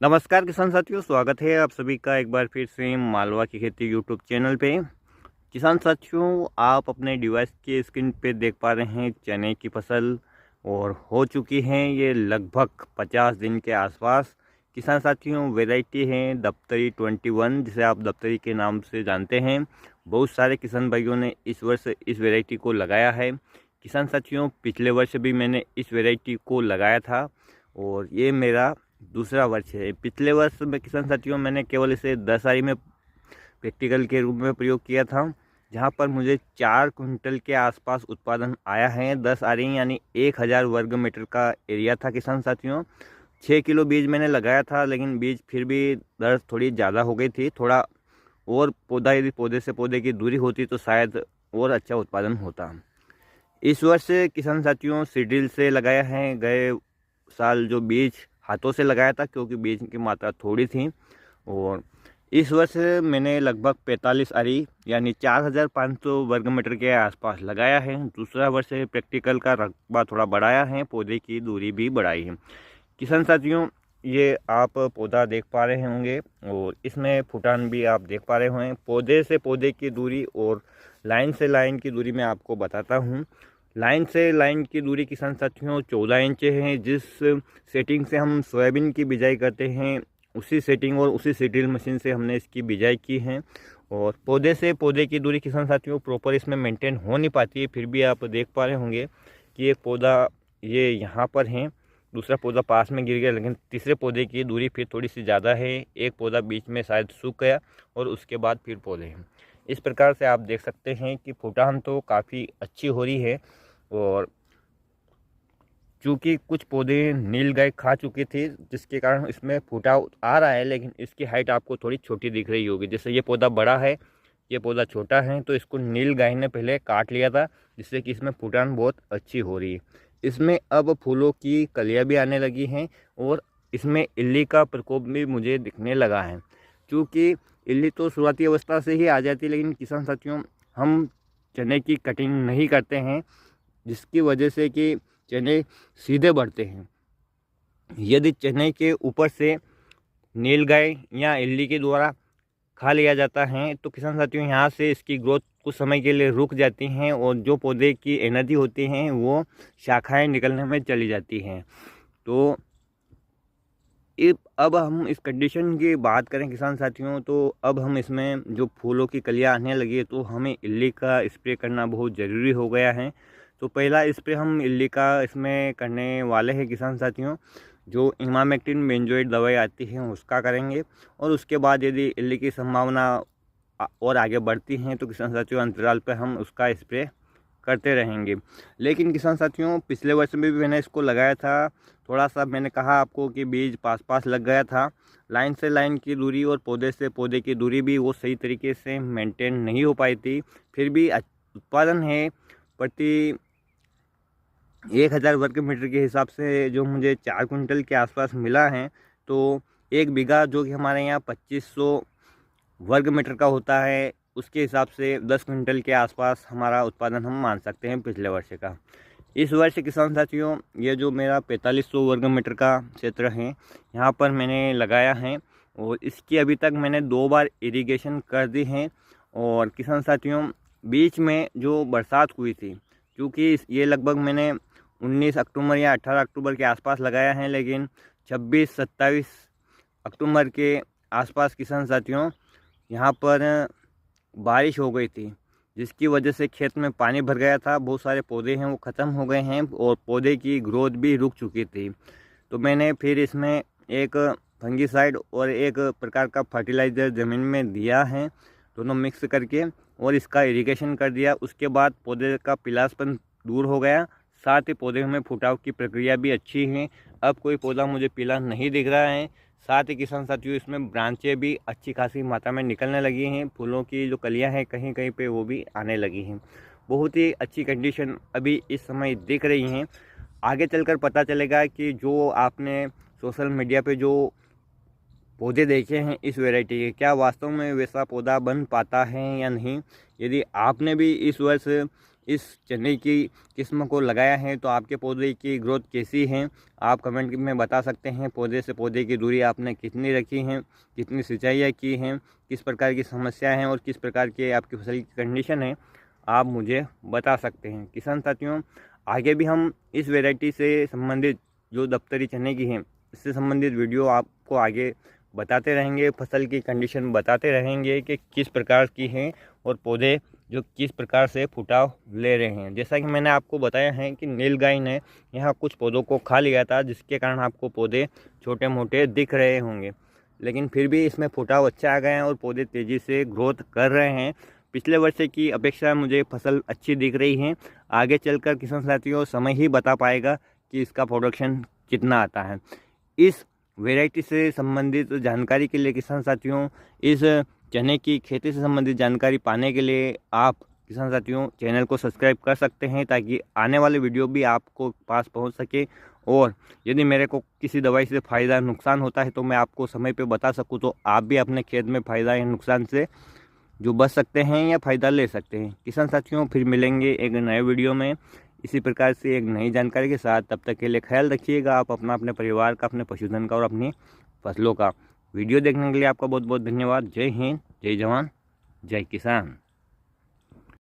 नमस्कार किसान साथियों, स्वागत है आप सभी का एक बार फिर से मालवा की खेती यूट्यूब चैनल पे। किसान साथियों, आप अपने डिवाइस के स्क्रीन पे देख पा रहे हैं चने की फसल और हो चुकी है ये लगभग 50 दिन के आसपास। किसान साथियों, वैरायटी है दफ्तरी 21, जिसे आप दफ्तरी के नाम से जानते हैं। बहुत सारे किसान भाइयों ने इस वर्ष इस वैरायटी को लगाया है। किसान साथियों, पिछले वर्ष भी मैंने इस वैरायटी को लगाया था और ये मेरा दूसरा वर्ष है। पिछले वर्ष में किसान साथियों मैंने केवल इसे 10 आरी में प्रैक्टिकल के रूप में प्रयोग किया था, जहां पर मुझे 4 कुंटल के आसपास उत्पादन आया है। 10 आरी यानी 1000 वर्ग मीटर का एरिया था किसान साथियों। 6 किलो बीज मैंने लगाया था, लेकिन बीज फिर भी दर थोड़ी ज़्यादा हो गई थी। थोड़ा और पौधा, यदि पौधे से पौधे की दूरी होती तो शायद और अच्छा उत्पादन होता। इस वर्ष किसान साथियों सीड्रिल से लगाया है। गए साल जो बीज हाथों से लगाया था, क्योंकि बीज की मात्रा थोड़ी थी, और इस वर्ष मैंने लगभग 45 आरी यानी 4500 वर्ग मीटर के आसपास लगाया है। दूसरा वर्ष प्रैक्टिकल का रकबा थोड़ा बढ़ाया है, पौधे की दूरी भी बढ़ाई है। किसान साथियों, ये आप पौधा देख पा रहे होंगे और इसमें फुटान भी आप देख पा रहे होंगे। पौधे से पौधे की दूरी और लाइन से लाइन की दूरी मैं आपको बताता हूँ। लाइन से लाइन की दूरी किसान साथियों 14 इंच है। जिस सेटिंग से हम सोयाबीन की बिजाई करते हैं, उसी सेटिंग और उसी सीड्रिल मशीन से हमने इसकी बिजाई की है। और पौधे से पौधे की दूरी किसान साथियों प्रॉपर इसमें मेंटेन हो नहीं पाती है। फिर भी आप देख पा रहे होंगे कि एक पौधा ये यहाँ पर है, दूसरा पौधा पास में गिर गया, लेकिन तीसरे पौधे की दूरी फिर थोड़ी सी ज़्यादा है। एक पौधा बीच में शायद सूख गया और उसके बाद फिर पौधे हैं। इस प्रकार से आप देख सकते हैं कि फुटान तो काफ़ी अच्छी हो रही है। और चूँकि कुछ पौधे नील गाय खा चुके थे, जिसके कारण इसमें फुटाव आ रहा है, लेकिन इसकी हाइट आपको थोड़ी छोटी दिख रही होगी। जैसे ये पौधा बड़ा है, ये पौधा छोटा है, तो इसको नील गाय ने पहले काट लिया था, जिससे कि इसमें फुटान बहुत अच्छी हो रही है। इसमें अब फूलों की कलियाँ भी आने लगी हैं और इसमें इल्ली का प्रकोप भी मुझे दिखने लगा है। क्योंकि इल्ली तो शुरुआती अवस्था से ही आ जाती है, लेकिन किसान साथियों हम चने की कटिंग नहीं करते हैं, जिसकी वजह से कि चने सीधे बढ़ते हैं। यदि चने के ऊपर से नीलगाय या इल्ली के द्वारा खा लिया जाता है, तो किसान साथियों यहाँ से इसकी ग्रोथ कुछ समय के लिए रुक जाती हैं और जो पौधे की एनर्जी होती हैं वो शाखाएं निकलने में चली जाती हैं। तो अब हम इस कंडीशन की बात करें किसान साथियों, तो अब हम इसमें जो फूलों की कलियाँ आने लगी है, तो हमें इल्ली का स्प्रे करना बहुत ज़रूरी हो गया है। तो पहला स्प्रे हम इल्ली का इसमें करने वाले हैं किसान साथियों। जो इमामेक्टिन बेंजोइड दवाई आती है उसका करेंगे, और उसके बाद यदि इल्ली की संभावना और आगे बढ़ती हैं तो किसान साथियों अंतराल पर हम उसका स्प्रे करते रहेंगे। लेकिन किसान साथियों पिछले वर्ष में भी मैंने इसको लगाया था। थोड़ा सा मैंने कहा आपको कि बीज पास पास लग गया था। लाइन से लाइन की दूरी और पौधे से पौधे की दूरी भी वो सही तरीके से मेंटेन नहीं हो पाई थी। फिर भी उत्पादन है प्रति 1000 वर्ग मीटर के हिसाब से जो मुझे 4 कुंटल के आसपास मिला है। तो 1 बीघा जो कि हमारे यहाँ 2500 वर्ग मीटर का होता है, उसके हिसाब से 10 कुंटल के आसपास हमारा उत्पादन हम मान सकते हैं पिछले वर्ष का। इस वर्ष किसान साथियों ये जो मेरा 4500 वर्ग मीटर का क्षेत्र है, यहाँ पर मैंने लगाया है और इसकी अभी तक मैंने 2 बार इरिगेशन कर दी है। और किसान साथियों बीच में जो बरसात हुई थी, क्योंकि ये लगभग मैंने 19 अक्टूबर या 18 अक्टूबर के आसपास लगाया है, लेकिन 26-27 अक्टूबर के आसपास किसान साथियों यहाँ पर बारिश हो गई थी, जिसकी वजह से खेत में पानी भर गया था। बहुत सारे पौधे हैं वो ख़त्म हो गए हैं और पौधे की ग्रोथ भी रुक चुकी थी। तो मैंने फिर इसमें एक फंगीसाइड और एक प्रकार का फर्टिलाइज़र ज़मीन में दिया है, दोनों मिक्स करके, और इसका इरिगेशन कर दिया। उसके बाद पौधे का पीलापन दूर हो गया, साथ ही पौधे में फुटाव की प्रक्रिया भी अच्छी है। अब कोई पौधा मुझे पीला नहीं दिख रहा है। साथ ही किसान साथियों इसमें ब्रांचें भी अच्छी खासी मात्रा में निकलने लगी हैं। फूलों की जो कलियां हैं कहीं कहीं पे वो भी आने लगी हैं। बहुत ही अच्छी कंडीशन अभी इस समय दिख रही हैं। आगे चलकर पता चलेगा कि जो आपने सोशल मीडिया पे जो पौधे देखे हैं इस वैरायटी के, क्या वास्तव में वैसा पौधा बन पाता है या नहीं। यदि आपने भी इस वर्ष इस चने की किस्म को लगाया है तो आपके पौधे की ग्रोथ कैसी है आप कमेंट में बता सकते हैं। पौधे से पौधे की दूरी आपने कितनी रखी है, कितनी सिंचाइयाँ की हैं, किस प्रकार की समस्या हैं और किस प्रकार के आपकी फसल की कंडीशन है, आप मुझे बता सकते हैं। किसान साथियों, आगे भी हम इस वैरायटी से संबंधित जो दफ्तरी चने की हैं इससे संबंधित वीडियो आपको आगे बताते रहेंगे, फसल की कंडीशन बताते रहेंगे कि किस प्रकार की हैं और पौधे जो किस प्रकार से फुटाव ले रहे हैं। जैसा कि मैंने आपको बताया है कि नीलगाय ने यहाँ कुछ पौधों को खा लिया था, जिसके कारण आपको पौधे छोटे मोटे दिख रहे होंगे, लेकिन फिर भी इसमें फुटाव अच्छा आ गया है और पौधे तेज़ी से ग्रोथ कर रहे हैं। पिछले वर्ष की अपेक्षा मुझे फसल अच्छी दिख रही है। आगे चलकर किसान साथियों समय ही बता पाएगा कि इसका प्रोडक्शन कितना आता है। इस वैरायटी से संबंधित जानकारी के लिए किसान साथियों, इस चने की खेती से संबंधित जानकारी पाने के लिए आप किसान साथियों चैनल को सब्सक्राइब कर सकते हैं, ताकि आने वाले वीडियो भी आपको पास पहुंच सके। और यदि मेरे को किसी दवाई से फ़ायदा नुकसान होता है तो मैं आपको समय पे बता सकूं, तो आप भी अपने खेत में फ़ायदा या नुकसान से जो बच सकते हैं या फ़ायदा ले सकते हैं। किसान साथियों, फिर मिलेंगे एक नए वीडियो में इसी प्रकार से एक नई जानकारी के साथ। तब तक के लिए ख्याल रखिएगा आप अपना, अपने परिवार का, अपने पशुधन का और अपनी फसलों का। वीडियो देखने के लिए आपका बहुत बहुत धन्यवाद। जय हिंद, जय जवान, जय किसान।